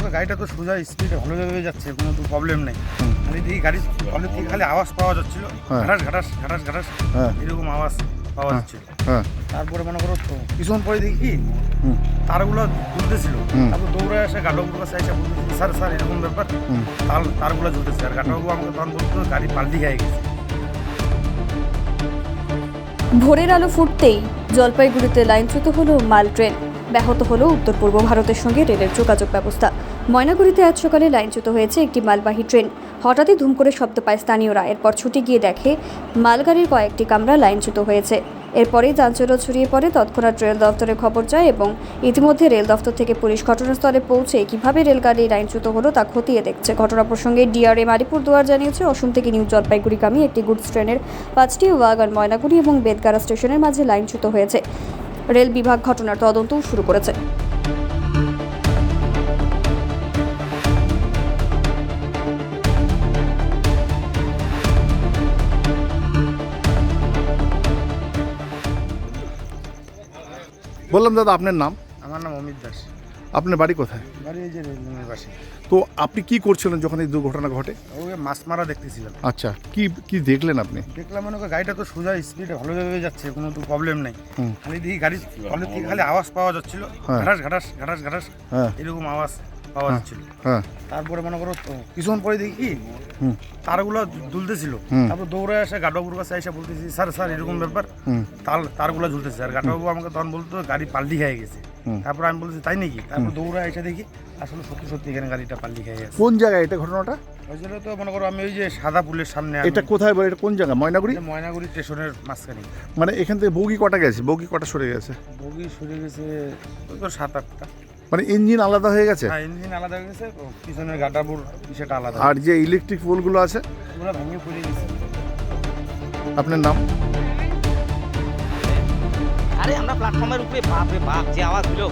করো গাড়িটা তো সোজা স্পিডে ভালোভাবে যাচ্ছে, কোনো তো প্রবলেম নেই। খালি দেখি গাড়ি অনেক থেকে খালি আওয়াজ পাওয়া যাচ্ছিল, ঘাটাস ঘাটাস ঘাটাস ঘাটাস এরকম আওয়াজ পাওয়া যাচ্ছিল। তারপরে মনে করো কিছুক্ষণ পরে দেখি কি তারগুলো ঝুলতেছিল, তারপর দৌড়ে এসে গাডবাবুর কাছে এসে বলতেছি স্যার স্যার এরকম ব্যাপার, তারগুলো ঝুলতেছে। আর গাডবাবু আমাকে তখন বলতো গাড়ি পাল্টি খেয়ে গেছে। ভোরের আলো ফুটতেই জলপাইগুড়িতে লাইনচ্যুত হলো মাল ট্রেন, ব্যাহত হলো উত্তর পূর্ব ভারতের সঙ্গে রেলের যোগাযোগ ব্যবস্থা। ময়নাগুড়িতে আজ সকালে লাইনচ্যুত হয়েছে একটি মালবাহী ট্রেন। হঠাৎই ধুম করে শব্দ পায় স্থানীয়রা। এরপর ছুটে গিয়ে দেখে মালগাড়ির কয়েকটি কামরা লাইনচ্যুত হয়েছে। এরপরেই চাঞ্চল্য ছড়িয়ে পড়ে। তৎক্ষণাৎ রেল দফতরে খবর যায় এবং ইতিমধ্যে রেল দফতর থেকে পুলিশ ঘটনাস্থলে পৌঁছে কিভাবে রেলগাড়ি লাইনচ্যুত হলো তা খতিয়ে দেখছে। ঘটনা প্রসঙ্গে ডিআরএম আলিপুরদুয়ার জানিয়েছে, অসম থেকে নিউ জলপাইগুড়িগামী একটি গুডস ট্রেনের 5টি ওয়াগন ময়নাগুড়ি এবং বেদগাড়া স্টেশনের মাঝে লাইনচ্যুত হয়েছে। রেল বিভাগ ঘটনার তদন্তও শুরু করেছে। বললাম দাদা, আপনার নাম? আমার নাম অমিত দাস। আপনার বাড়ি কোথায়? বাড়ি এই যে রেললাইনের পাশে। তো আপনি কি করছিলেন যখন এই দুর্ঘটনা ঘটে? ওকে মাছ মারা দেখতেছিলাম। আচ্ছা, কি কি দেখলেন আপনি? দেখলাম মনে করো গাড়িটা তো সোজা স্পিডে ভালোভাবে যাচ্ছে, কোনো তো প্রবলেম নেই। খালি দেখি গাড়ি অনেক থেকে খালি আওয়াজ পাওয়া যাচ্ছিল, ঘাটাস ঘাটাস ঘাটাস ঘাটাস এরকম আওয়াজ পাওয়া যাচ্ছিল। তারপরে মনে করো কিছুক্ষণ পরে দেখি কি তারগুলো ঝুলতেছিল, তারপর দৌড়ে এসে গাডবাবুর কাছে এসে বলতেছি স্যার স্যার এরকম ব্যাপার, তারগুলো ঝুলতেছে। আর গাডবাবু আমাকে তখন বলতো গাড়ি পাল্টি খেয়ে গেছে। তারপর আমি বলছি তাই নাকি? তারপর দৌড়ে এসে দেখি আসলে সত্যি সত্যি এখানে গাড়িটা পাল্টি খেয়ে গেছে। কোন জায়গায় এটা ঘটনাটা? ওইজন্য তো মনে করো আমি ওই যে সাদা পুলের সামনে। এটা কোথায় বলে? এটা কোন জায়গা? ময়নাগুড়ি? ময়নাগুড়ি স্টেশনের মাঝখানে। মানে এখান থেকে বগি কটা গেছে? বগি কটা সরে গেছে? বগি সরে গেছে ওই তো 7-8টা। মানে ইঞ্জিন আলাদা হয়ে গেছে? হ্যাঁ, ইঞ্জিন আলাদা হয়ে গেছে, পিছনের গাটাবুর সেটা আলাদা। আর যে ইলেকট্রিক পোলগুলো আছে পুরো ভেঙে পড়ে গেছে। আপনার নাম? আরে আমরা প্ল্যাটফর্মের উপরে বাপ রে বাপ যে আওয়াজ হলো